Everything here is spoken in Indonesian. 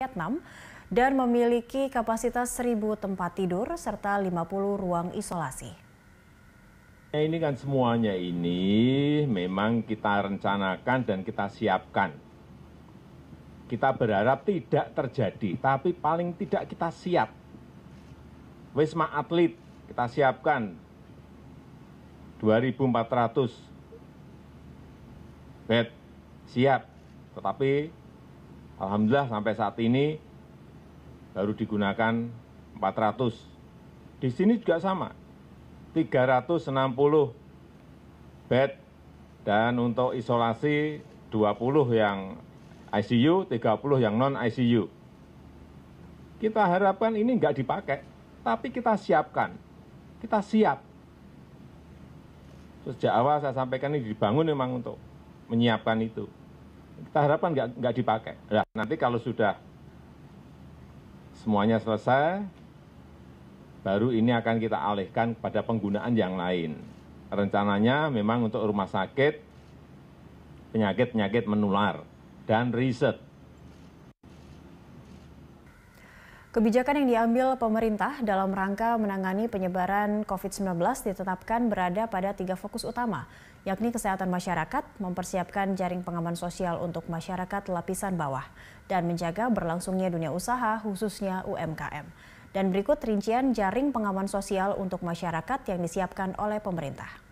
Vietnam dan memiliki kapasitas 1.000 tempat tidur serta 50 ruang isolasi. Ini kan semuanya ini memang kita rencanakan dan kita siapkan. Kita berharap tidak terjadi, tapi paling tidak kita siap. Wisma Atlet kita siapkan 2.400 bed siap, tetapi alhamdulillah sampai saat ini baru digunakan 400. Di sini juga sama, 360 bed dan untuk isolasi 20 yang ICU, 30 yang non-ICU. Kita harapkan ini nggak dipakai, tapi kita siapkan, kita siap. Sejak awal saya sampaikan ini dibangun memang untuk menyiapkan itu. Kita harapkan nggak dipakai. Nah, nanti kalau sudah semuanya selesai, baru ini akan kita alihkan kepada penggunaan yang lain. Rencananya memang untuk rumah sakit, penyakit-penyakit menular, dan riset. Kebijakan yang diambil pemerintah dalam rangka menangani penyebaran COVID-19 ditetapkan berada pada 3 fokus utama, yakni kesehatan masyarakat, mempersiapkan jaring pengaman sosial untuk masyarakat lapisan bawah, dan menjaga berlangsungnya dunia usaha khususnya UMKM. Dan berikut rincian jaring pengaman sosial untuk masyarakat yang disiapkan oleh pemerintah.